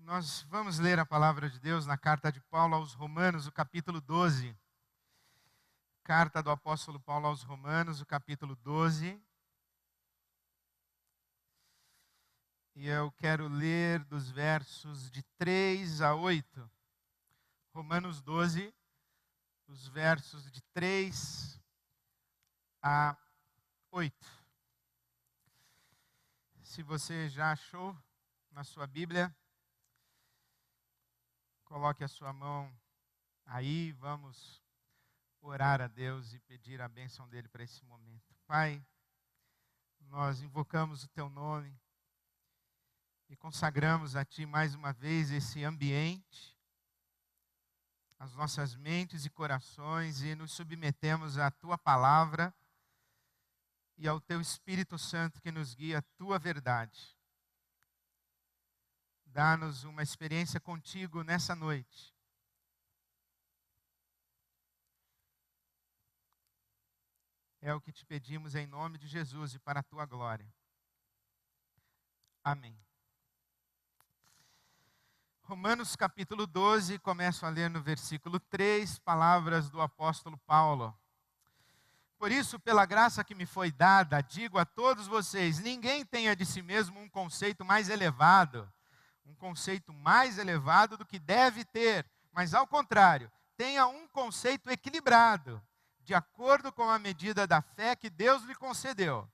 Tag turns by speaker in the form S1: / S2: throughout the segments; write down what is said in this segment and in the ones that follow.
S1: Nós vamos ler a palavra de Deus na carta de Paulo aos Romanos, o capítulo 12. Carta do apóstolo Paulo aos Romanos, o capítulo 12. E eu quero ler dos versos de 3 a 8. Romanos 12, os versos de 3 a 8. Se você já achou na sua Bíblia, coloque a sua mão aí, vamos orar a Deus e pedir a bênção dele para esse momento. Pai, nós invocamos o teu nome e consagramos a ti mais uma vez esse ambiente, as nossas mentes e corações, e nos submetemos à tua palavra e ao teu Espírito Santo que nos guia a tua verdade. Dá-nos uma experiência contigo nessa noite. É o que te pedimos em nome de Jesus e para a tua glória. Amém. Romanos capítulo 12, começo a ler no versículo 3, palavras do apóstolo Paulo. Por isso, pela graça que me foi dada, digo a todos vocês, ninguém tenha de si mesmo um conceito mais elevado do que deve ter, mas ao contrário, tenha um conceito equilibrado, de acordo com a medida da fé que Deus lhe concedeu.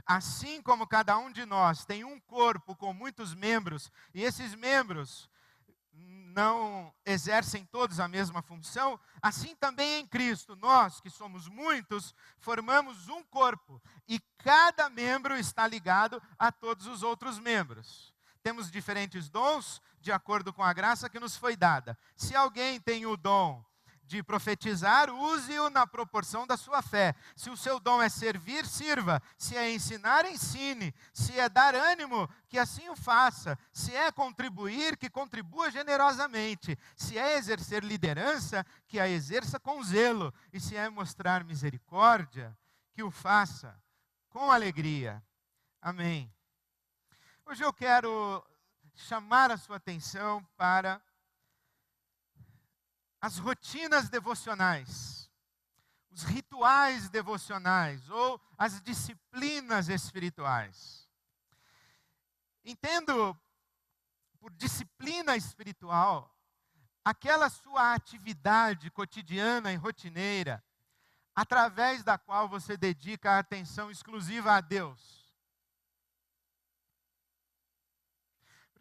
S1: Assim como cada um de nós tem um corpo com muitos membros, e esses membros não exercem todos a mesma função, assim também em Cristo, nós que somos muitos, formamos um corpo, e cada membro está ligado a todos os outros membros. Temos diferentes dons de acordo com a graça que nos foi dada. Se alguém tem o dom de profetizar, use-o na proporção da sua fé. Se o seu dom é servir, sirva. Se é ensinar, ensine. Se é dar ânimo, que assim o faça. Se é contribuir, que contribua generosamente. Se é exercer liderança, que a exerça com zelo. E se é mostrar misericórdia, que o faça com alegria. Amém. Hoje eu quero chamar a sua atenção para as rotinas devocionais, os rituais devocionais ou as disciplinas espirituais. Entendo por disciplina espiritual aquela sua atividade cotidiana e rotineira, através da qual você dedica a atenção exclusiva a Deus.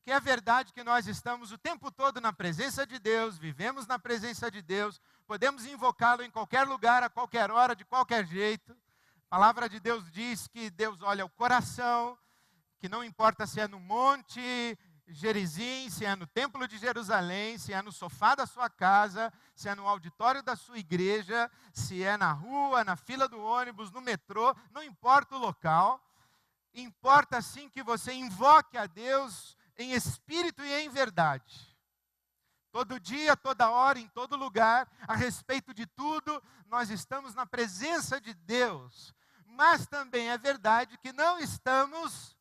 S1: Que é verdade que nós estamos o tempo todo na presença de Deus, vivemos na presença de Deus, podemos invocá-lo em qualquer lugar, a qualquer hora, de qualquer jeito. A palavra de Deus diz que Deus olha o coração, que não importa se é no Monte Gerizim, se é no Templo de Jerusalém, se é no sofá da sua casa, se é no auditório da sua igreja, se é na rua, na fila do ônibus, no metrô, não importa o local, importa sim que você invoque a Deus em espírito e em verdade. Todo dia, toda hora, em todo lugar, a respeito de tudo, nós estamos na presença de Deus. Mas também é verdade que não estamos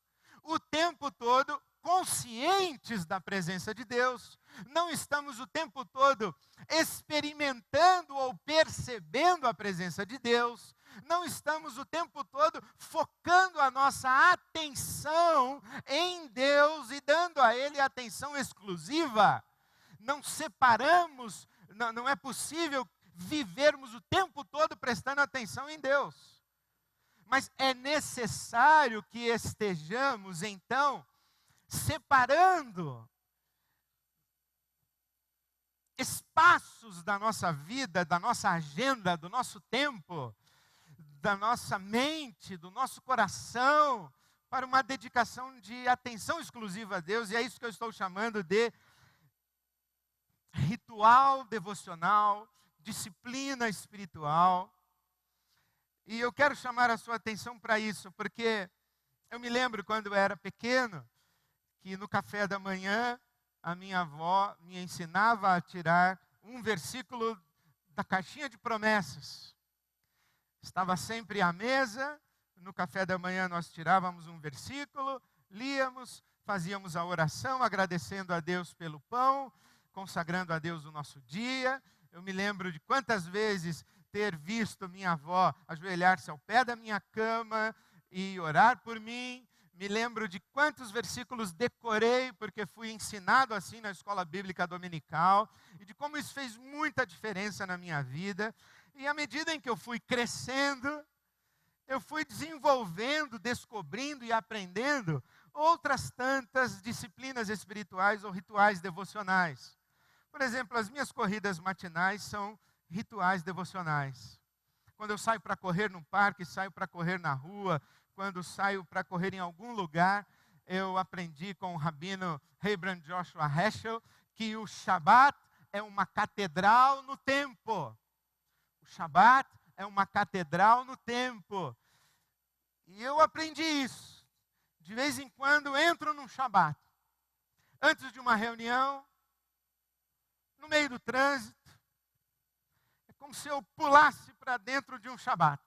S1: o tempo todo conscientes da presença de Deus. Não estamos o tempo todo experimentando ou percebendo a presença de Deus. Não estamos o tempo todo focando a nossa atenção em Deus e dando a Ele atenção exclusiva. Não separamos, não é possível vivermos o tempo todo prestando atenção em Deus. Mas é necessário que estejamos, então, separando espaços da nossa vida, da nossa agenda, do nosso tempo, da nossa mente, do nosso coração, para uma dedicação de atenção exclusiva a Deus, e é isso que eu estou chamando de ritual devocional, disciplina espiritual. E eu quero chamar a sua atenção para isso, porque eu me lembro quando eu era pequeno, que no café da manhã, a minha avó me ensinava a tirar um versículo da caixinha de promessas. Estava sempre à mesa, no café da manhã nós tirávamos um versículo, líamos, fazíamos a oração, agradecendo a Deus pelo pão, consagrando a Deus o nosso dia. Eu me lembro de quantas vezes ter visto minha avó ajoelhar-se ao pé da minha cama e orar por mim. Me lembro de quantos versículos decorei, porque fui ensinado assim na escola bíblica dominical, e de como isso fez muita diferença na minha vida. E à medida em que eu fui crescendo, eu fui desenvolvendo, descobrindo e aprendendo outras tantas disciplinas espirituais ou rituais devocionais. Por exemplo, as minhas corridas matinais são rituais devocionais. Quando eu saio para correr no parque, saio para correr na rua, quando saio para correr em algum lugar, eu aprendi com o rabino Abraham Joshua Heschel que o Shabat é uma catedral no tempo. O Shabat é uma catedral no tempo. E eu aprendi isso. De vez em quando entro num Shabat. Antes de uma reunião, no meio do trânsito, é como se eu pulasse para dentro de um Shabat.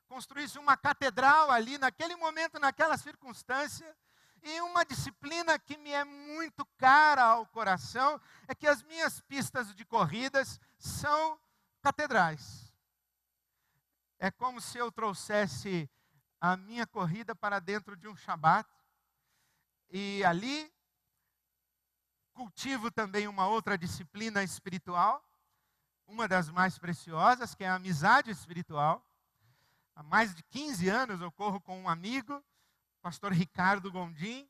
S1: Construísse uma catedral ali, naquele momento, naquela circunstância. E uma disciplina que me é muito cara ao coração é que as minhas pistas de corridas são catedrais. É como se eu trouxesse a minha corrida para dentro de um Shabat. E ali cultivo também uma outra disciplina espiritual, uma das mais preciosas, que é a amizade espiritual. Há mais de 15 anos eu corro com um amigo, pastor Ricardo Gondim.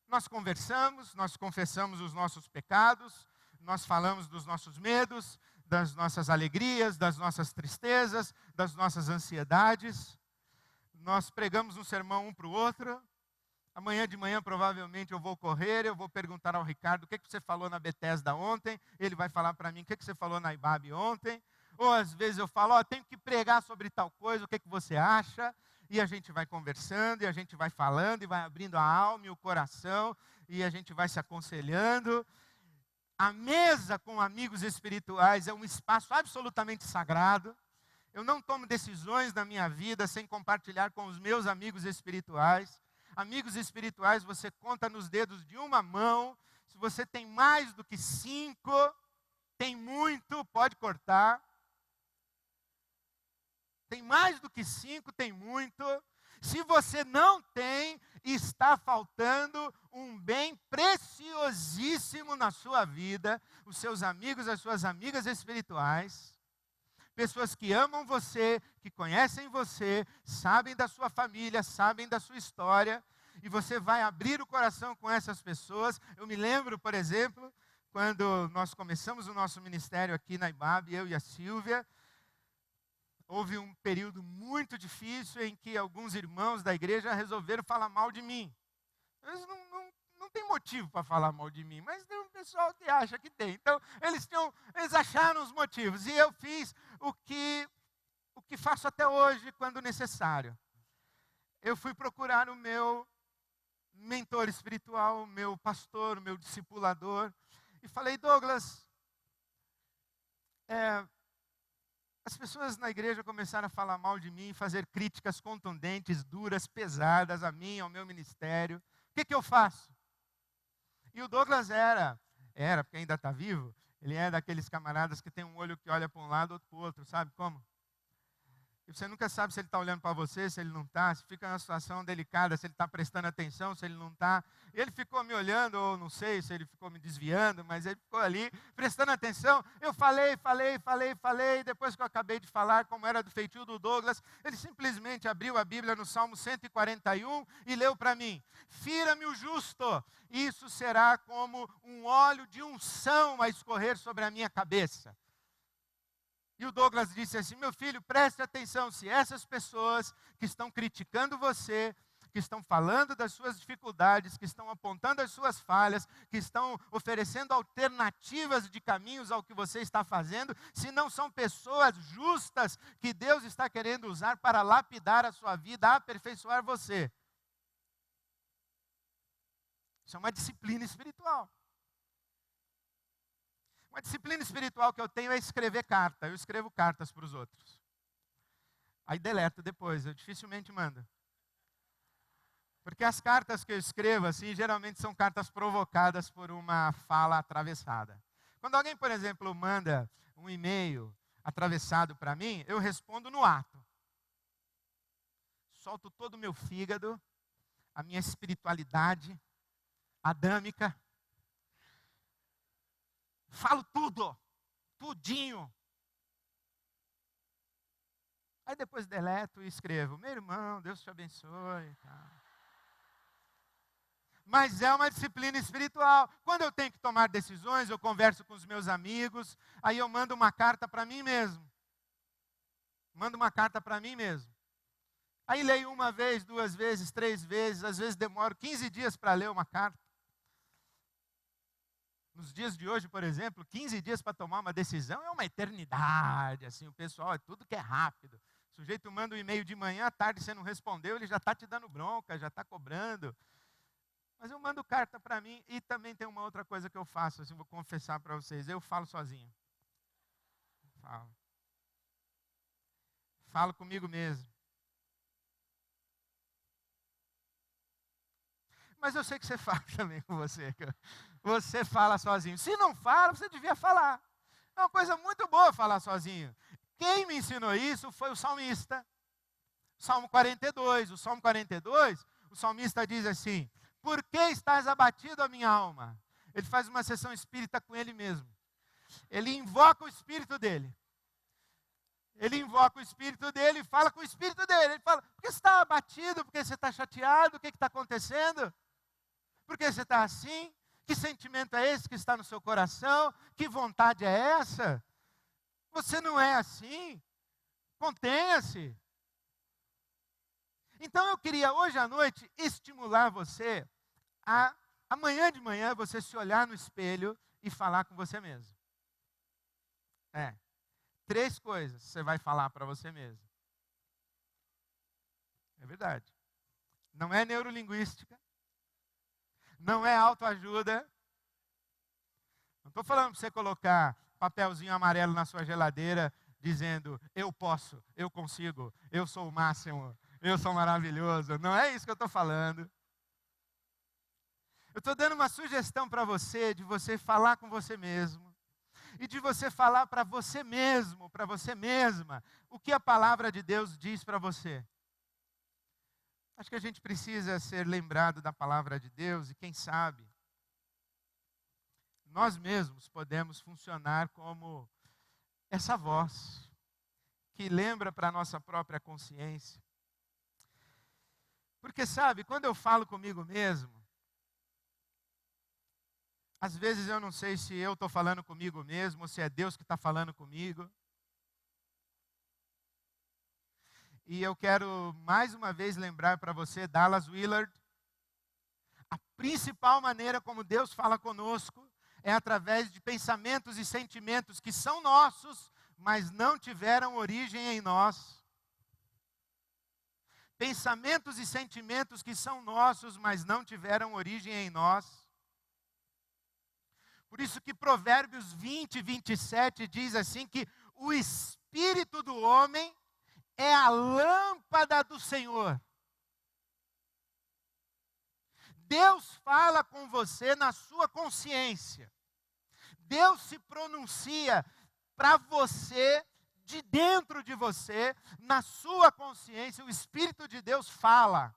S1: Nós conversamos, nós confessamos os nossos pecados, nós falamos dos nossos medos, das nossas alegrias, das nossas tristezas, das nossas ansiedades. Nós pregamos um sermão um para o outro. Amanhã de manhã, provavelmente, eu vou correr, eu vou perguntar ao Ricardo o que você falou na Bethesda ontem, ele vai falar para mim o que você falou na IBAB ontem. Ou às vezes eu falo, tenho que pregar sobre tal coisa, o que você acha? E a gente vai conversando, e a gente vai falando, e vai abrindo a alma e o coração, e a gente vai se aconselhando. A mesa com amigos espirituais é um espaço absolutamente sagrado. Eu não tomo decisões na minha vida sem compartilhar com os meus amigos espirituais. Amigos espirituais você conta nos dedos de uma mão. Se você tem mais do que 5, tem muito, pode cortar. Tem mais do que 5, tem muito. Se você não tem, está faltando um bem preciosíssimo na sua vida. Os seus amigos, as suas amigas espirituais. Pessoas que amam você, que conhecem você, sabem da sua família, sabem da sua história. E você vai abrir o coração com essas pessoas. Eu me lembro, por exemplo, quando nós começamos o nosso ministério aqui na IBAB, eu e a Silvia. Houve um período muito difícil em que alguns irmãos da igreja resolveram falar mal de mim. Eles não têm motivo para falar mal de mim, mas tem um pessoal que acha que tem. Então, eles acharam os motivos. E eu fiz o que faço até hoje, quando necessário. Eu fui procurar o meu mentor espiritual, o meu pastor, o meu discipulador, e falei, Douglas, as pessoas na igreja começaram a falar mal de mim, fazer críticas contundentes, duras, pesadas a mim, ao meu ministério. O que eu faço? E o Douglas era, porque ainda está vivo, ele é daqueles camaradas que tem um olho que olha para um lado, outro para o outro, sabe como? E você nunca sabe se ele está olhando para você, se ele não está, se fica numa situação delicada, se ele está prestando atenção, se ele não está. E ele ficou me olhando, ou não sei se ele ficou me desviando, mas ele ficou ali prestando atenção. Eu falei, depois que eu acabei de falar, como era do feitio do Douglas, ele simplesmente abriu a Bíblia no Salmo 141 e leu para mim, fira-me o justo, isso será como um óleo de unção a escorrer sobre a minha cabeça. E o Douglas disse assim, meu filho, preste atenção, se essas pessoas que estão criticando você, que estão falando das suas dificuldades, que estão apontando as suas falhas, que estão oferecendo alternativas de caminhos ao que você está fazendo, se não são pessoas justas que Deus está querendo usar para lapidar a sua vida, aperfeiçoar você. Isso é uma disciplina espiritual. Uma disciplina espiritual que eu tenho é escrever carta. Eu escrevo cartas para os outros. Aí deleto depois, eu dificilmente mando. Porque as cartas que eu escrevo, assim, geralmente são cartas provocadas por uma fala atravessada. Quando alguém, por exemplo, manda um e-mail atravessado para mim, eu respondo no ato. Solto todo o meu fígado, a minha espiritualidade adâmica. Falo tudo, tudinho. Aí depois deleto e escrevo: meu irmão, Deus te abençoe. Tá. Mas é uma disciplina espiritual. Quando eu tenho que tomar decisões, eu converso com os meus amigos, aí eu mando uma carta para mim mesmo. Mando uma carta para mim mesmo. Aí leio uma vez, 2 vezes, 3 vezes, às vezes demoro 15 dias para ler uma carta. Nos dias de hoje, por exemplo, 15 dias para tomar uma decisão é uma eternidade. Assim, o pessoal, é tudo que é rápido. O sujeito manda um e-mail de manhã, à tarde você não respondeu, ele já está te dando bronca, já está cobrando. Mas eu mando carta para mim e também tem uma outra coisa que eu faço, assim, vou confessar para vocês, eu falo sozinho. Falo comigo mesmo. Mas eu sei que você fala também com você. Você fala sozinho. Se não fala, você devia falar. É uma coisa muito boa falar sozinho. Quem me ensinou isso foi o salmista. Salmo 42. O Salmo 42, o salmista diz assim: por que estás abatido, a minha alma? Ele faz uma sessão espírita com ele mesmo. Ele invoca o espírito dele. Ele invoca o espírito dele e fala com o espírito dele. Ele fala: por que você está abatido? Por que você está chateado? O que está acontecendo? Por que você está assim? Que sentimento é esse que está no seu coração? Que vontade é essa? Você não é assim. Contenha-se. Então eu queria hoje à noite estimular você a amanhã de manhã você se olhar no espelho e falar com você mesmo. 3 coisas você vai falar para você mesmo. É verdade. Não é neurolinguística. Não é autoajuda. Não estou falando para você colocar papelzinho amarelo na sua geladeira dizendo: eu posso, eu consigo, eu sou o máximo, eu sou maravilhoso. Não é isso que eu estou falando. Eu estou dando uma sugestão para você, de você falar com você mesmo. E de você falar para você mesmo, para você mesma, o que a palavra de Deus diz para você. Acho que a gente precisa ser lembrado da palavra de Deus e quem sabe, nós mesmos podemos funcionar como essa voz que lembra para a nossa própria consciência. Porque sabe, quando eu falo comigo mesmo, às vezes eu não sei se eu estou falando comigo mesmo ou se é Deus que está falando comigo. E eu quero mais uma vez lembrar para você, Dallas Willard, a principal maneira como Deus fala conosco é através de pensamentos e sentimentos que são nossos, mas não tiveram origem em nós. Pensamentos e sentimentos que são nossos, mas não tiveram origem em nós. Por isso que Provérbios 20, 27 diz assim que o espírito do homem é a lâmpada do Senhor. Deus fala com você na sua consciência. Deus se pronuncia para você, de dentro de você, na sua consciência. O Espírito de Deus fala.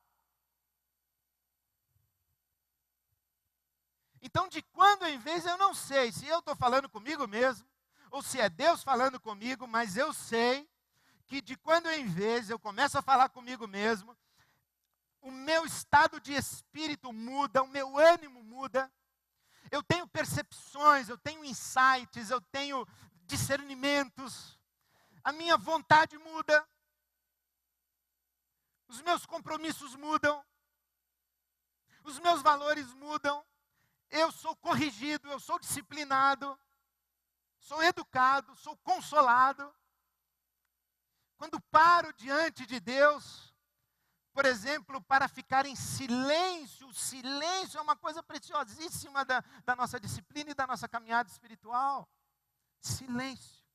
S1: Então, de quando em vez, eu não sei se eu estou falando comigo mesmo, ou se é Deus falando comigo, mas eu sei que de quando em vez eu começo a falar comigo mesmo, o meu estado de espírito muda, o meu ânimo muda, eu tenho percepções, eu tenho insights, eu tenho discernimentos, a minha vontade muda, os meus compromissos mudam, os meus valores mudam, eu sou corrigido, eu sou disciplinado, sou educado, sou consolado. Quando paro diante de Deus, por exemplo, para ficar em silêncio, o silêncio é uma coisa preciosíssima da nossa disciplina e da nossa caminhada espiritual. Silêncio.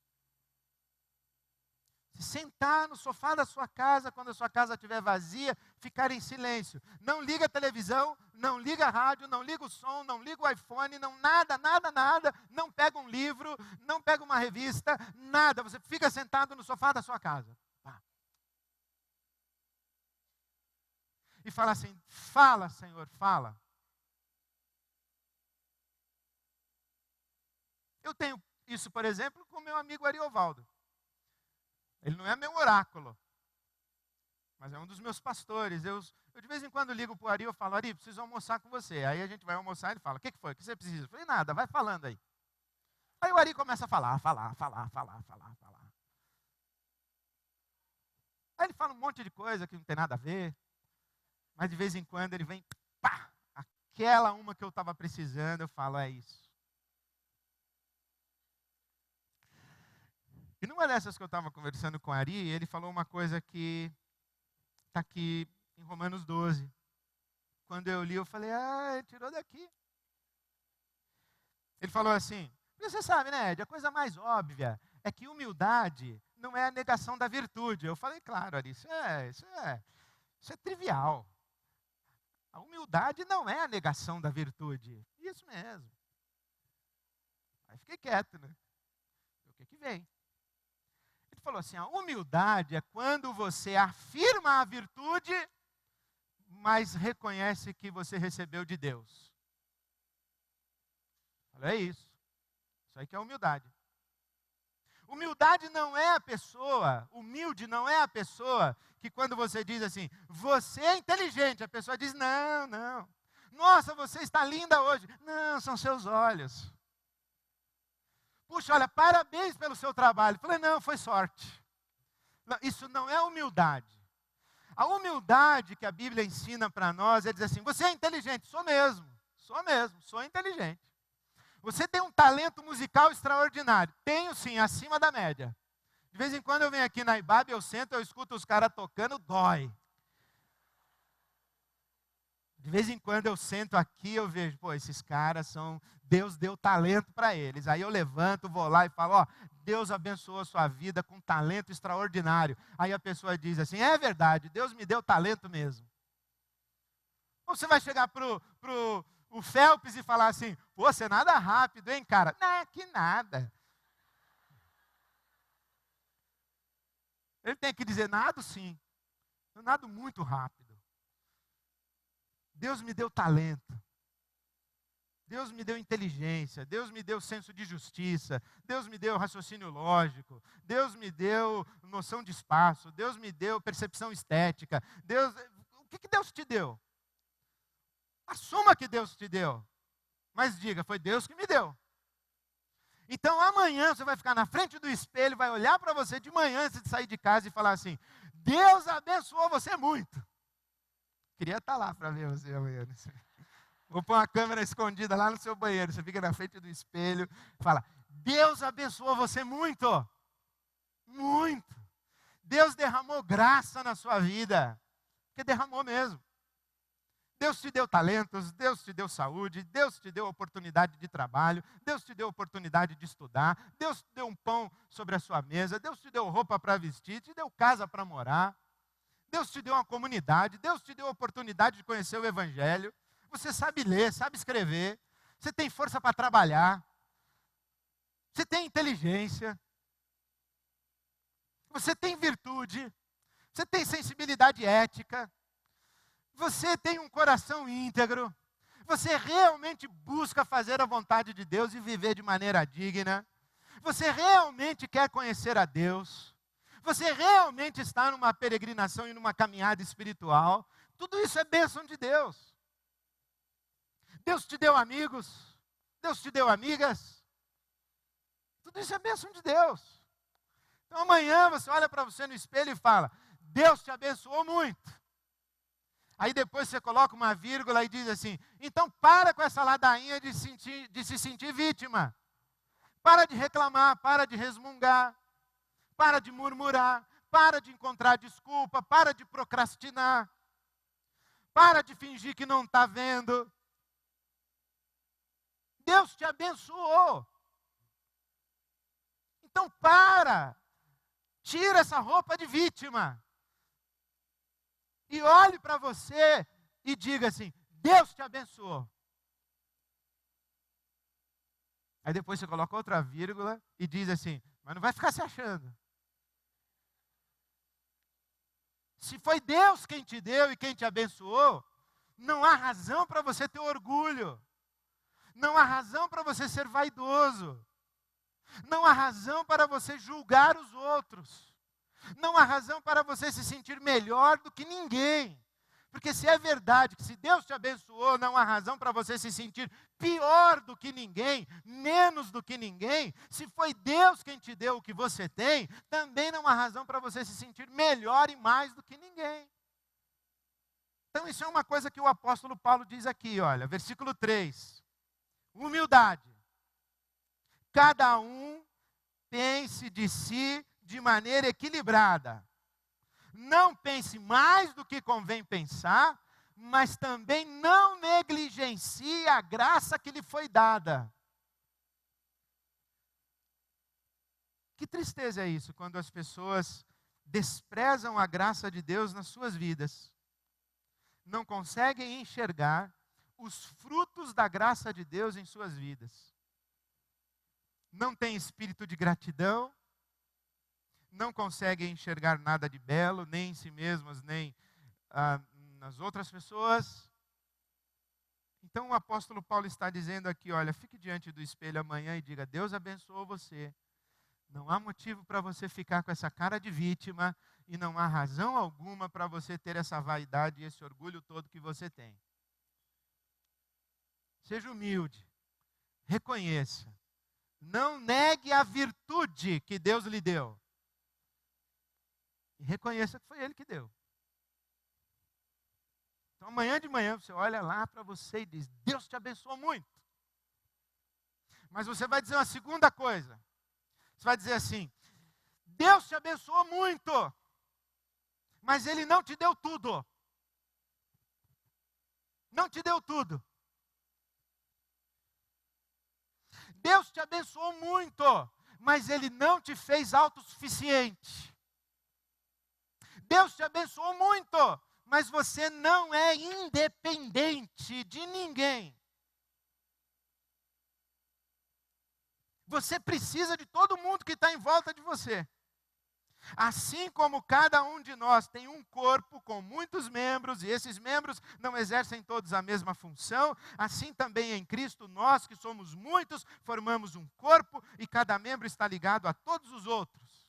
S1: Se sentar no sofá da sua casa, quando a sua casa estiver vazia, ficar em silêncio. Não liga a televisão, não liga a rádio, não liga o som, não liga o iPhone, não nada, nada, nada. Não pega um livro, não pega uma revista, nada. Você fica sentado no sofá da sua casa. Pá. E fala assim, fala, Senhor, fala. Eu tenho isso, por exemplo, com meu amigo Ariovaldo. Ele não é meu oráculo, mas é um dos meus pastores. Eu de vez em quando ligo para o Ari e falo, Ari, preciso almoçar com você. Aí a gente vai almoçar e ele fala, o que foi? O que você precisa? Eu falei, nada, vai falando aí. Aí o Ari começa a falar. Aí ele fala um monte de coisa que não tem nada a ver, mas de vez em quando ele vem, pá, aquela uma que eu estava precisando, eu falo, é isso. E numa dessas que eu estava conversando com o Ari, ele falou uma coisa que está aqui em Romanos 12. Quando eu li, eu falei, ele tirou daqui. Ele falou assim, você sabe, né, Ed, a coisa mais óbvia é que humildade não é a negação da virtude. Eu falei, claro, Ari, isso é trivial. A humildade não é a negação da virtude. Isso mesmo. Aí fiquei quieto, né? O que vem? Ele falou assim, a humildade é quando você afirma a virtude, mas reconhece que você recebeu de Deus. Falei, é isso. Isso aí que é humildade. Humildade não é a pessoa, humilde não é a pessoa que quando você diz assim, você é inteligente, a pessoa diz, não. Nossa, você está linda hoje. Não, são seus olhos. Puxa, olha, parabéns pelo seu trabalho. Falei, não, foi sorte. Não, isso não é humildade. A humildade que a Bíblia ensina para nós é dizer assim, você é inteligente, sou mesmo, sou inteligente. Você tem um talento musical extraordinário. Tenho sim, acima da média. De vez em quando eu venho aqui na IBAB, eu sento, eu escuto os caras tocando, dói. De vez em quando eu sento aqui, eu vejo, esses caras são, Deus deu talento para eles. Aí eu levanto, vou lá e falo, Deus abençoou a sua vida com talento extraordinário. Aí a pessoa diz assim, é verdade, Deus me deu talento mesmo. Ou você vai chegar pro Phelps e falar assim, você nada rápido, hein, cara? Não, que nada. Ele tem que dizer, nado sim, eu nado muito rápido. Deus me deu talento, Deus me deu inteligência, Deus me deu senso de justiça, Deus me deu raciocínio lógico, Deus me deu noção de espaço, Deus me deu percepção estética. O que Deus te deu? Assuma que Deus te deu, mas diga, foi Deus que me deu. Então amanhã você vai ficar na frente do espelho, vai olhar para você de manhã antes de sair de casa e falar assim, Deus abençoou você muito. Queria estar lá para ver você amanhã. Vou pôr uma câmera escondida lá no seu banheiro. Você fica na frente do espelho e fala, Deus abençoou você muito. Muito. Deus derramou graça na sua vida. Porque derramou mesmo. Deus te deu talentos, Deus te deu saúde, Deus te deu oportunidade de trabalho, Deus te deu oportunidade de estudar, Deus te deu um pão sobre a sua mesa, Deus te deu roupa para vestir, te deu casa para morar. Deus te deu uma comunidade, Deus te deu a oportunidade de conhecer o Evangelho. Você sabe ler, sabe escrever, você tem força para trabalhar, você tem inteligência, você tem virtude, você tem sensibilidade ética, você tem um coração íntegro, você realmente busca fazer a vontade de Deus e viver de maneira digna, você realmente quer conhecer a Deus. Você realmente está numa peregrinação e numa caminhada espiritual. Tudo isso é bênção de Deus. Deus te deu amigos. Deus te deu amigas. Tudo isso é bênção de Deus. Então amanhã você olha para você no espelho e fala, Deus te abençoou muito. Aí depois você coloca uma vírgula e diz assim, então para com essa ladainha de se sentir vítima. Para de reclamar, para de resmungar. Para de murmurar, para de encontrar desculpa, para de procrastinar, para de fingir que não está vendo. Deus te abençoou. Então tira essa roupa de vítima e olhe para você e diga assim: Deus te abençoou. Aí depois você coloca outra vírgula e diz assim: mas não vai ficar se achando. Se foi Deus quem te deu e quem te abençoou, não há razão para você ter orgulho. Não há razão para você ser vaidoso. Não há razão para você julgar os outros. Não há razão para você se sentir melhor do que ninguém. Porque se é verdade que se Deus te abençoou, não há razão para você se sentir pior do que ninguém, menos do que ninguém. Se foi Deus quem te deu o que você tem, também não há razão para você se sentir melhor e mais do que ninguém. Então isso é uma coisa que o apóstolo Paulo diz aqui, olha, versículo 3. Humildade. Cada um pense de si de maneira equilibrada. Não pense mais do que convém pensar, mas também não negligencie a graça que lhe foi dada. Que tristeza é isso, quando as pessoas desprezam a graça de Deus nas suas vidas. Não conseguem enxergar os frutos da graça de Deus em suas vidas. Não têm espírito de gratidão, não conseguem enxergar nada de belo, nem em si mesmos, nem nas outras pessoas. Então o apóstolo Paulo está dizendo aqui, olha, fique diante do espelho amanhã e diga: Deus abençoou você. Não há motivo para você ficar com essa cara de vítima e não há razão alguma para você ter essa vaidade e esse orgulho todo que você tem. Seja humilde, reconheça, não negue a virtude que Deus lhe deu. E reconheça que foi Ele que deu. Então amanhã de manhã você olha lá para você e diz: Deus te abençoou muito. Mas você vai dizer uma segunda coisa. Você vai dizer assim: Deus te abençoou muito, mas Ele não te deu tudo. Não te deu tudo. Deus te abençoou muito, mas Ele não te fez autossuficiente. Deus te abençoou muito, mas você não é independente de ninguém. Você precisa de todo mundo que está em volta de você. Assim como cada um de nós tem um corpo com muitos membros, e esses membros não exercem todos a mesma função, assim também em Cristo nós, que somos muitos, formamos um corpo e cada membro está ligado a todos os outros.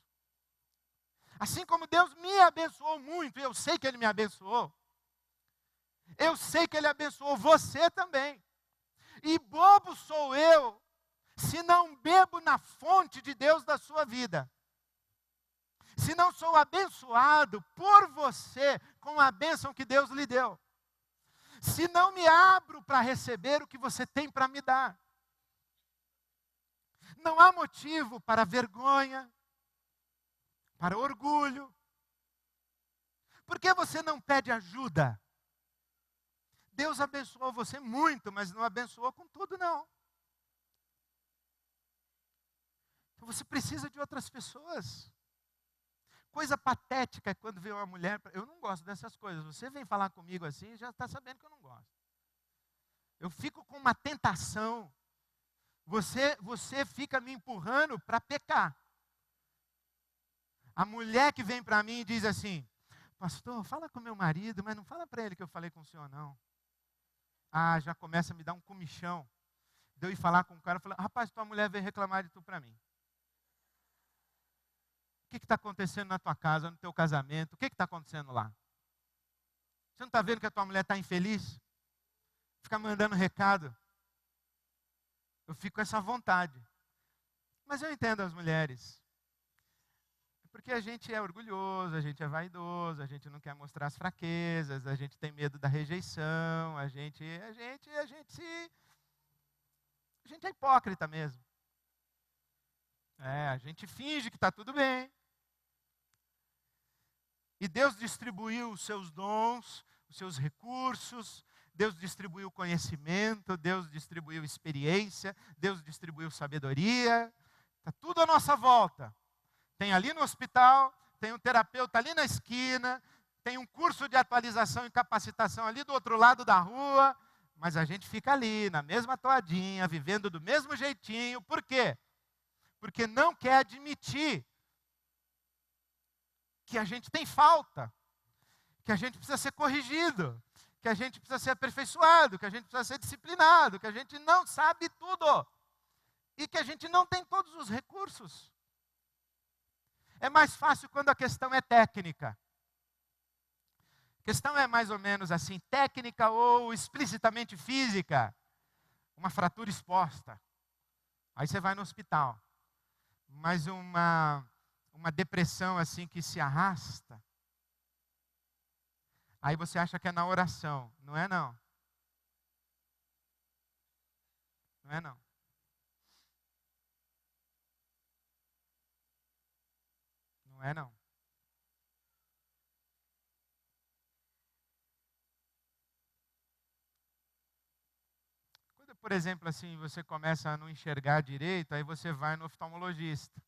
S1: Assim como Deus me abençoou muito, e eu sei que Ele me abençoou, eu sei que Ele abençoou você também. E bobo sou eu, se não bebo na fonte de Deus da sua vida. Se não sou abençoado por você com a bênção que Deus lhe deu. Se não me abro para receber o que você tem para me dar. Não há motivo para vergonha, para orgulho. Por que você não pede ajuda? Deus abençoou você muito, mas não abençoou com tudo, não. Então você precisa de outras pessoas. Coisa patética é quando vê uma mulher. Eu não gosto dessas coisas. Você vem falar comigo assim, já está sabendo que eu não gosto. Eu fico com uma tentação. Você fica me empurrando para pecar. A mulher que vem para mim e diz assim: pastor, fala com meu marido, mas não fala para ele que eu falei com o senhor, não. Ah, já começa a me dar um comichão. De eu ir falar com o cara, falando: rapaz, tua mulher veio reclamar de tu para mim. O que está acontecendo na tua casa, no teu casamento? O que está acontecendo lá? Você não está vendo que a tua mulher está infeliz? Fica mandando recado. Eu fico com essa vontade. Mas eu entendo as mulheres. Porque a gente é orgulhoso, a gente é vaidoso, a gente não quer mostrar as fraquezas, a gente tem medo da rejeição, a gente é hipócrita mesmo. A gente finge que está tudo bem. E Deus distribuiu os seus dons, os seus recursos, Deus distribuiu conhecimento, Deus distribuiu experiência, Deus distribuiu sabedoria. Está tudo à nossa volta. Tem ali no hospital, tem um terapeuta ali na esquina, Tem um curso de atualização e capacitação ali do outro lado da rua, mas a gente fica ali, na mesma toadinha, vivendo do mesmo jeitinho. Por quê? Porque não quer admitir que a gente tem falta, que a gente precisa ser corrigido, que a gente precisa ser aperfeiçoado, que a gente precisa ser disciplinado, que a gente não sabe tudo e que a gente não tem todos os recursos. É mais fácil quando a questão é técnica. A questão é mais ou menos assim, técnica ou explicitamente física. Uma fratura exposta. Aí você vai no hospital. Mas uma depressão assim que se arrasta. Aí você acha que é na oração. Não é não. Não é não. Não é não. Quando, por exemplo, assim, você começa a não enxergar direito, aí você vai no oftalmologista.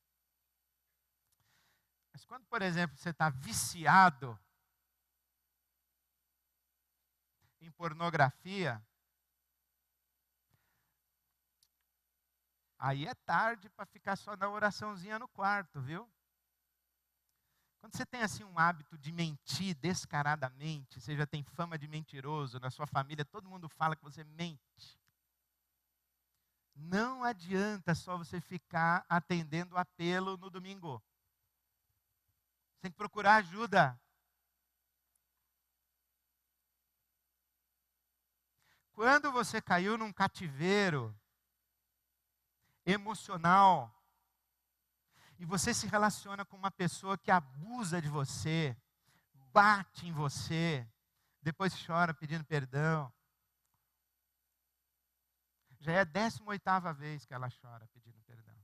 S1: Mas quando, por exemplo, você está viciado em pornografia, aí é tarde para ficar só na oraçãozinha no quarto, viu? Quando você tem assim um hábito de mentir descaradamente, você já tem fama de mentiroso, na sua família todo mundo fala que você mente. Não adianta só você ficar atendendo o apelo no domingo. Você tem que procurar ajuda. Quando você caiu num cativeiro emocional e você se relaciona com uma pessoa que abusa de você, bate em você, depois chora pedindo perdão. Já é a 18ª vez que ela chora pedindo perdão.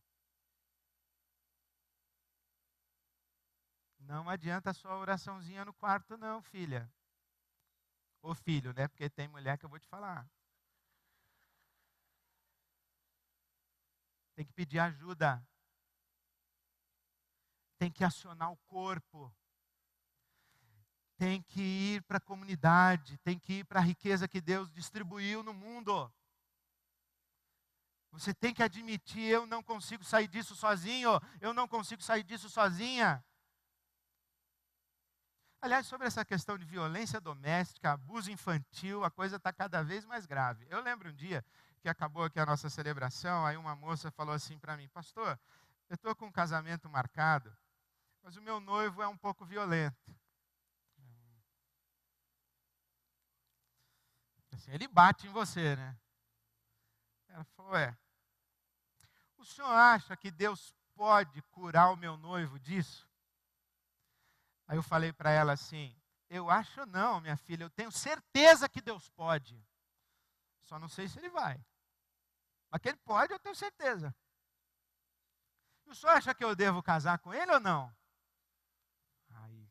S1: Não adianta só a oraçãozinha no quarto não, filha. Ou filho, né? Porque tem mulher que eu vou te falar. Tem que pedir ajuda. Tem que acionar o corpo. Tem que ir para a comunidade. Tem que ir para a riqueza que Deus distribuiu no mundo. Você tem que admitir, eu não consigo sair disso sozinho. Eu não consigo sair disso sozinha. Aliás, sobre essa questão de violência doméstica, abuso infantil, a coisa está cada vez mais grave. Eu lembro um dia que acabou aqui a nossa celebração, aí uma moça falou assim para mim, pastor, eu estou com um casamento marcado, mas o meu noivo é um pouco violento. Assim, ele bate em você, né? Ela falou, o senhor acha que Deus pode curar o meu noivo disso? Aí eu falei para ela assim, eu acho não, minha filha, eu tenho certeza que Deus pode. Só não sei se ele vai. Mas que ele pode, eu tenho certeza. E o senhor acha que eu devo casar com ele ou não? Aí.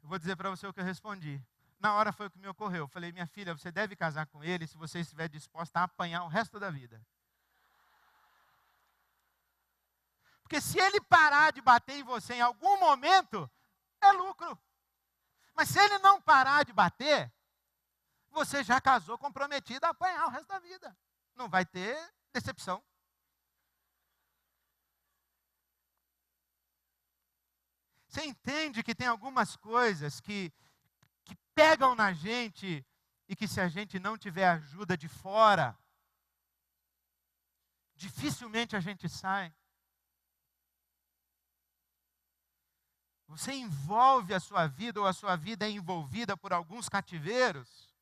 S1: Eu vou dizer para você o que eu respondi. Na hora foi o que me ocorreu. Eu falei, minha filha, você deve casar com ele se você estiver disposta a apanhar o resto da vida. Porque se ele parar de bater em você em algum momento, é lucro. Mas se ele não parar de bater, você já casou comprometido a apanhar o resto da vida. Não vai ter decepção. Você entende que tem algumas coisas que pegam na gente e que se a gente não tiver ajuda de fora, dificilmente a gente sai. Você envolve a sua vida, ou a sua vida é envolvida por alguns cativeiros,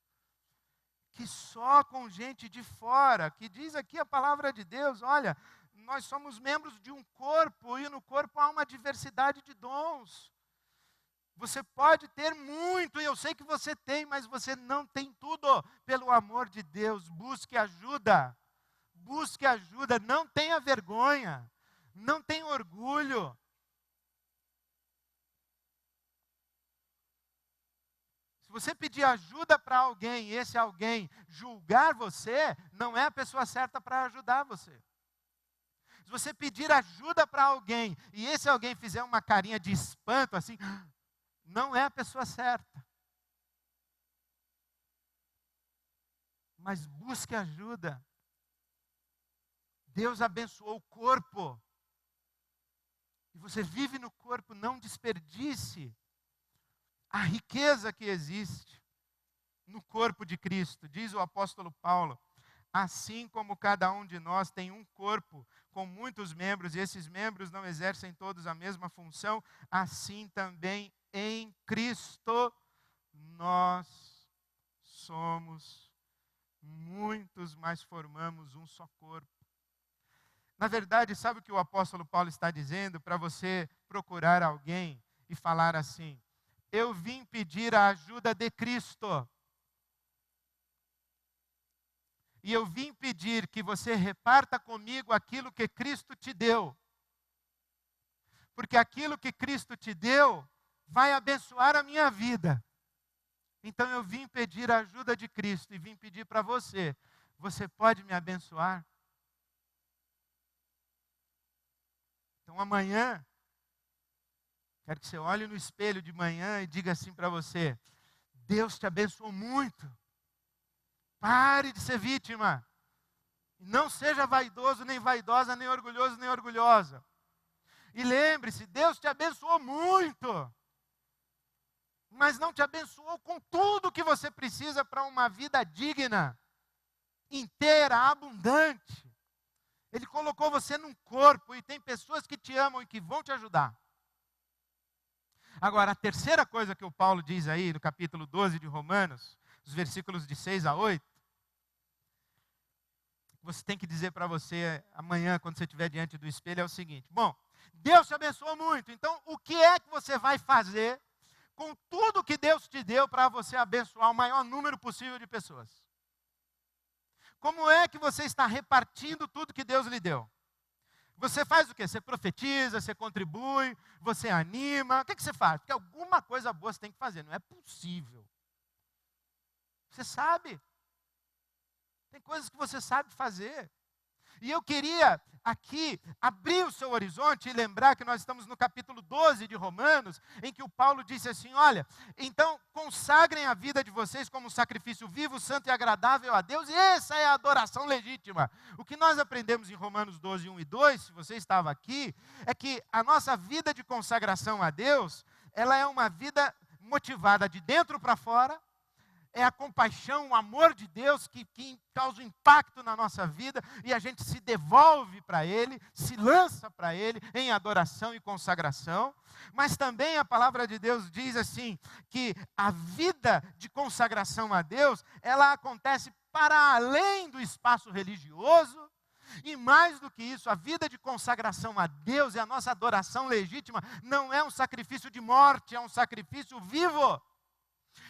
S1: que só com gente de fora, que diz aqui a palavra de Deus, olha, nós somos membros de um corpo, e no corpo há uma diversidade de dons. Você pode ter muito, e eu sei que você tem, mas você não tem tudo. Pelo amor de Deus, busque ajuda. Busque ajuda, não tenha vergonha, não tenha orgulho. Se você pedir ajuda para alguém e esse alguém julgar você, não é a pessoa certa para ajudar você. Se você pedir ajuda para alguém e esse alguém fizer uma carinha de espanto assim, não é a pessoa certa. Mas busque ajuda. Deus abençoou o corpo. E você vive no corpo, não desperdice a riqueza que existe no corpo de Cristo. Diz o apóstolo Paulo: assim como cada um de nós tem um corpo com muitos membros, e esses membros não exercem todos a mesma função, assim também em Cristo nós somos muitos, mas formamos um só corpo. Na verdade, sabe o que o apóstolo Paulo está dizendo? Para você procurar alguém e falar assim: eu vim pedir a ajuda de Cristo. E eu vim pedir que você reparta comigo aquilo que Cristo te deu. Porque aquilo que Cristo te deu vai abençoar a minha vida. Então eu vim pedir a ajuda de Cristo e vim pedir para você: você pode me abençoar? Então amanhã, quero que você olhe no espelho de manhã e diga assim para você: Deus te abençoou muito. Pare de ser vítima. Não seja vaidoso, nem vaidosa, nem orgulhoso, nem orgulhosa. E lembre-se, Deus te abençoou muito. Mas não te abençoou com tudo que você precisa para uma vida digna, inteira, abundante. Ele colocou você num corpo e tem pessoas que te amam e que vão te ajudar. Agora, a terceira coisa que o Paulo diz aí no capítulo 12 de Romanos, os versículos de 6 a 8, você tem que dizer para você amanhã, quando você estiver diante do espelho, é o seguinte: bom, Deus te abençoou muito, então o que é que você vai fazer com tudo que Deus te deu para você abençoar o maior número possível de pessoas? Como é que você está repartindo tudo que Deus lhe deu? Você faz o quê? Você profetiza, você contribui, você anima. O que você faz? Porque alguma coisa boa você tem que fazer. Não é possível. Você sabe. Tem coisas que você sabe fazer. E eu queria aqui abrir o seu horizonte e lembrar que nós estamos no capítulo 12 de Romanos, em que o Paulo disse assim: olha, então consagrem a vida de vocês como um sacrifício vivo, santo e agradável a Deus, e essa é a adoração legítima. O que nós aprendemos em Romanos 12, 1 e 2, se você estava aqui, é que a nossa vida de consagração a Deus, ela é uma vida motivada de dentro para fora. É a compaixão, o amor de Deus que causa um impacto na nossa vida e a gente se devolve para Ele, se lança para Ele em adoração e consagração. Mas também a palavra de Deus diz assim, que a vida de consagração a Deus, ela acontece para além do espaço religioso. E mais do que isso, a vida de consagração a Deus e a nossa adoração legítima não é um sacrifício de morte, é um sacrifício vivo.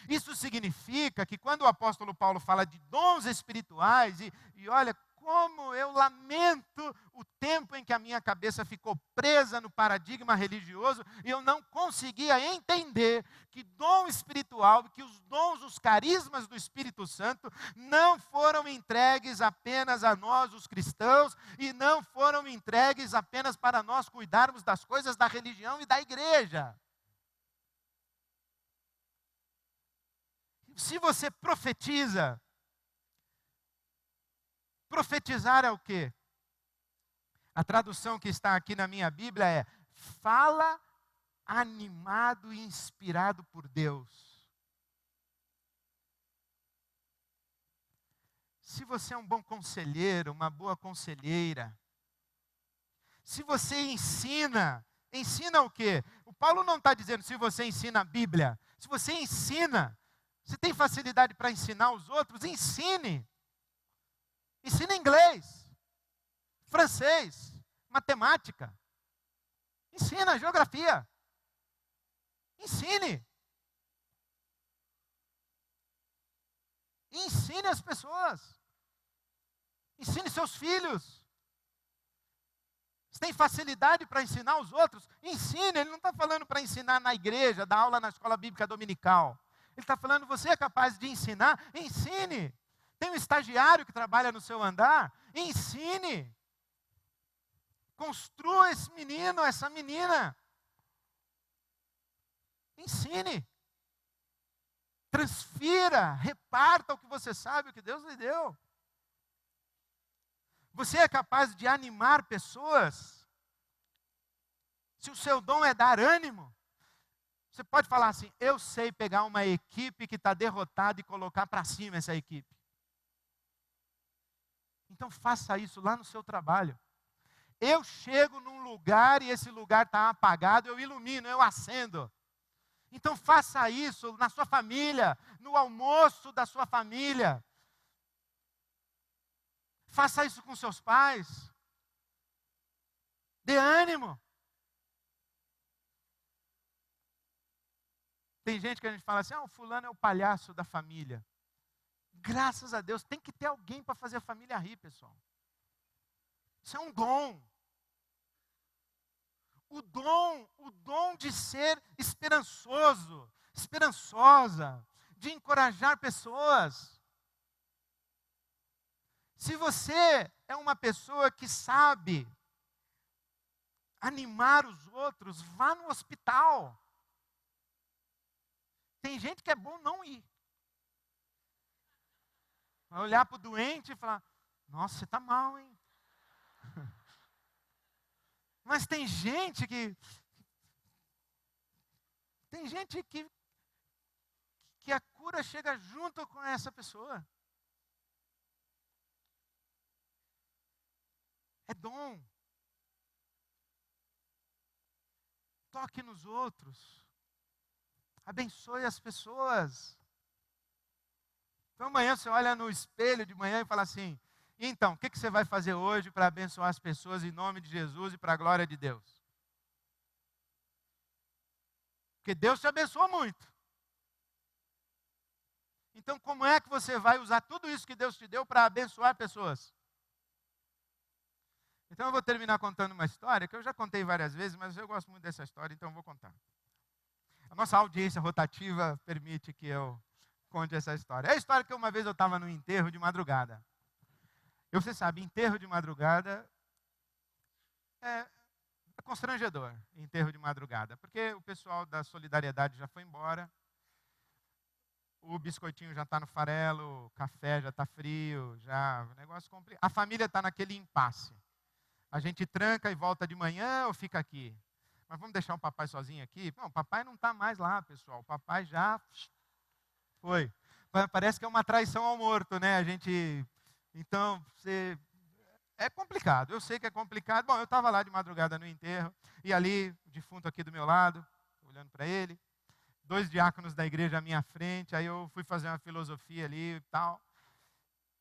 S1: Isso significa que quando o apóstolo Paulo fala de dons espirituais, e olha como eu lamento o tempo em que a minha cabeça ficou presa no paradigma religioso e eu não conseguia entender que dom espiritual, que os dons, os carismas do Espírito Santo não foram entregues apenas a nós, os cristãos, e não foram entregues apenas para nós cuidarmos das coisas da religião e da igreja. Se você profetiza, profetizar é o quê? A tradução que está aqui na minha Bíblia é: fala animado e inspirado por Deus. Se você é um bom conselheiro, uma boa conselheira, se você ensina o quê? O Paulo não está dizendo se você ensina a Bíblia, se você ensina. Se tem facilidade para ensinar os outros, ensine. Ensine inglês, francês, matemática. Ensina geografia. Ensine. Ensine as pessoas. Ensine seus filhos. Se tem facilidade para ensinar os outros, ensine. Ele não está falando para ensinar na igreja, dar aula na escola bíblica dominical. Ele está falando, você é capaz de ensinar? Ensine. Tem um estagiário que trabalha no seu andar? Ensine. Construa esse menino, essa menina. Ensine. Transfira, reparta o que você sabe, o que Deus lhe deu. Você é capaz de animar pessoas? Se o seu dom é dar ânimo, você pode falar assim: eu sei pegar uma equipe que está derrotada e colocar para cima essa equipe. Então faça isso lá no seu trabalho. Eu chego num lugar e esse lugar está apagado, eu ilumino, eu acendo. Então faça isso na sua família, no almoço da sua família. Faça isso com seus pais. Dê ânimo. Tem gente que a gente fala assim: o fulano é o palhaço da família. Graças a Deus, tem que ter alguém para fazer a família rir, pessoal. Isso é um dom. O dom de ser esperançoso, esperançosa, de encorajar pessoas. Se você é uma pessoa que sabe animar os outros, vá no hospital. Tem gente que é bom não ir. Vai olhar para o doente e falar: nossa, você está mal, hein? Mas tem gente que a cura chega junto com essa pessoa. É dom. Toque nos outros. Abençoe as pessoas. Então amanhã você olha no espelho de manhã e fala assim: então, o que você vai fazer hoje para abençoar as pessoas em nome de Jesus e para a glória de Deus? Porque Deus te abençoa muito. Então, como é que você vai usar tudo isso que Deus te deu para abençoar pessoas? Então, eu vou terminar contando uma história que eu já contei várias vezes, mas eu gosto muito dessa história, então eu vou contar. A nossa audiência rotativa permite que eu conte essa história. É a história que uma vez eu estava no enterro de madrugada. Você sabe, enterro de madrugada é constrangedor, enterro de madrugada, porque o pessoal da solidariedade já foi embora, o biscoitinho já está no farelo, o café já está frio, já o negócio complicado. A família está naquele impasse. A gente tranca e volta de manhã ou fica aqui? Mas vamos deixar o papai sozinho aqui? Não, o papai não está mais lá, pessoal. O papai já foi. Parece que é uma traição ao morto, né? Então, é complicado. Eu sei que é complicado. Bom, eu estava lá de madrugada no enterro, e ali, o defunto aqui do meu lado, olhando para ele, 2 diáconos da igreja à minha frente, aí eu fui fazer uma filosofia ali e tal,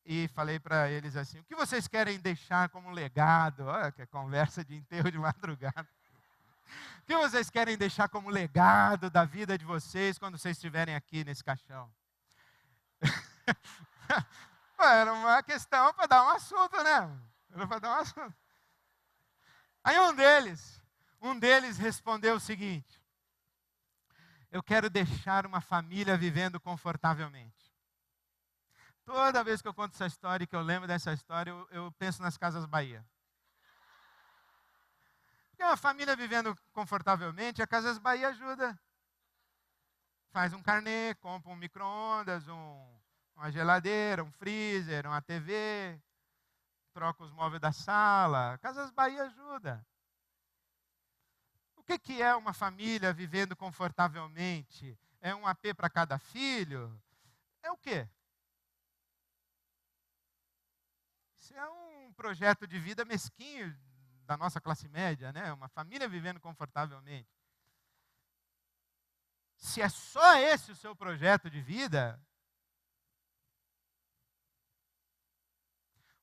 S1: e falei para eles assim: o que vocês querem deixar como legado? Olha que conversa de enterro de madrugada. O que vocês querem deixar como legado da vida de vocês quando vocês estiverem aqui nesse caixão? Era uma questão para dar um assunto, né? Era para dar um assunto. Aí um deles respondeu o seguinte: eu quero deixar uma família vivendo confortavelmente. Toda vez que eu conto essa história e que eu lembro dessa história, eu penso nas Casas Bahia. Porque uma família vivendo confortavelmente, a Casas Bahia ajuda. Faz um carnê, compra um micro-ondas, uma geladeira, um freezer, uma TV, troca os móveis da sala. Casas Bahia ajuda. O que é uma família vivendo confortavelmente? É um AP para cada filho? É o quê? Isso é um projeto de vida mesquinho da nossa classe média, né? Uma família vivendo confortavelmente. Se é só esse o seu projeto de vida,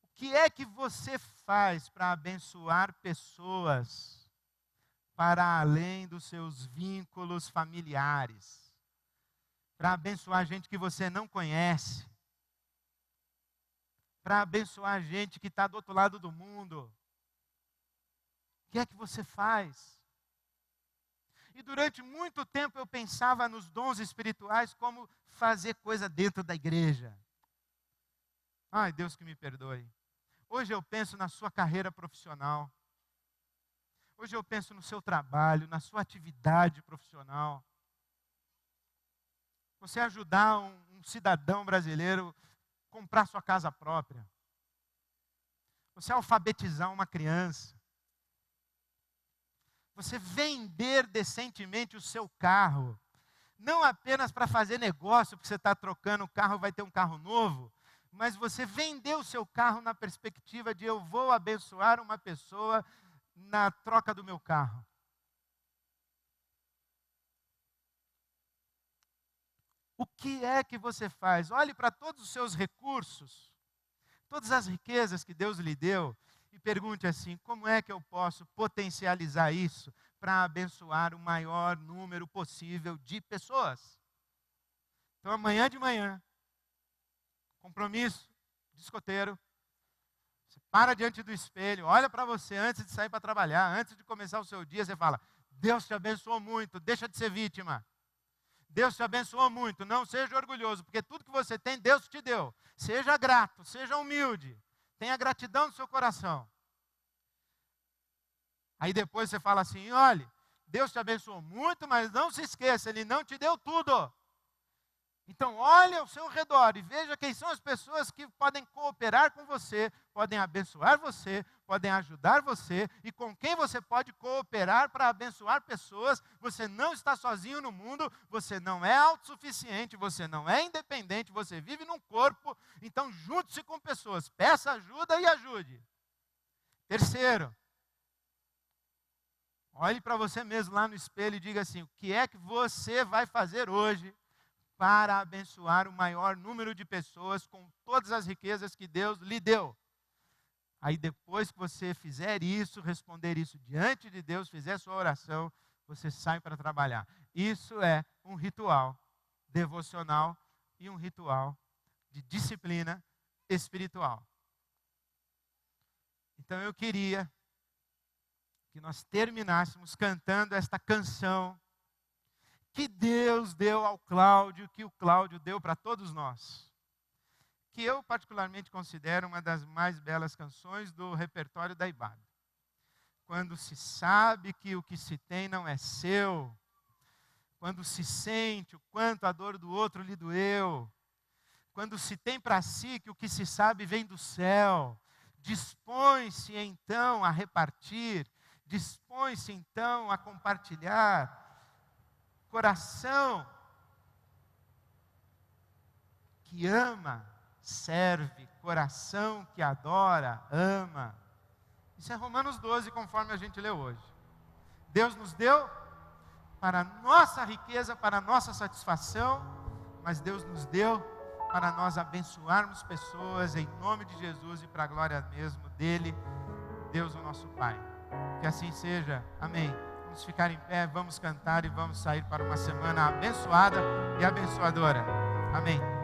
S1: o que é que você faz para abençoar pessoas para além dos seus vínculos familiares? Para abençoar gente que você não conhece? Para abençoar gente que está do outro lado do mundo? O que é que você faz? E durante muito tempo eu pensava nos dons espirituais como fazer coisa dentro da igreja. Ai, Deus que me perdoe. Hoje eu penso na sua carreira profissional. Hoje eu penso no seu trabalho, na sua atividade profissional. Você ajudar um cidadão brasileiro a comprar sua casa própria. Você alfabetizar uma criança. Você vender decentemente o seu carro. Não apenas para fazer negócio, porque você está trocando o carro, vai ter um carro novo. Mas você vender o seu carro na perspectiva de eu vou abençoar uma pessoa na troca do meu carro. O que é que você faz? Olhe para todos os seus recursos, todas as riquezas que Deus lhe deu e pergunte assim: como é que eu posso potencializar isso para abençoar o maior número possível de pessoas? Então, amanhã de manhã, compromisso de escoteiro. Você para diante do espelho, olha para você antes de sair para trabalhar, antes de começar o seu dia, você fala: Deus te abençoou muito, deixa de ser vítima. Deus te abençoou muito, não seja orgulhoso, porque tudo que você tem, Deus te deu. Seja grato, seja humilde, tenha gratidão no seu coração. Aí depois você fala assim: olha, Deus te abençoou muito, mas não se esqueça, Ele não te deu tudo. Então olhe ao seu redor e veja quem são as pessoas que podem cooperar com você, podem abençoar você, podem ajudar você e com quem você pode cooperar para abençoar pessoas. Você não está sozinho no mundo, você não é autossuficiente, você não é independente, você vive num corpo, então junte-se com pessoas, peça ajuda e ajude. Terceiro, olhe para você mesmo lá no espelho e diga assim: o que é que você vai fazer hoje para abençoar o maior número de pessoas com todas as riquezas que Deus lhe deu? Aí depois que você fizer isso, responder isso diante de Deus, fizer sua oração, você sai para trabalhar. Isso é um ritual devocional e um ritual de disciplina espiritual. Então eu queria que nós terminássemos cantando esta canção que Deus deu ao Cláudio, que o Cláudio deu para todos nós. Que eu particularmente considero uma das mais belas canções do repertório da Ibada. Quando se sabe que o que se tem não é seu, quando se sente o quanto a dor do outro lhe doeu, quando se tem para si que o que se sabe vem do céu, dispõe-se então a repartir, dispõe-se então a compartilhar. Coração que ama, serve. Coração que adora, ama. Isso é Romanos 12, conforme a gente leu hoje. Deus nos deu para a nossa riqueza, para a nossa satisfação, mas Deus nos deu para nós abençoarmos pessoas em nome de Jesus e para a glória mesmo dele, Deus o nosso Pai. Que assim seja. Amém. Vamos ficar em pé, vamos cantar e vamos sair para uma semana abençoada e abençoadora. Amém.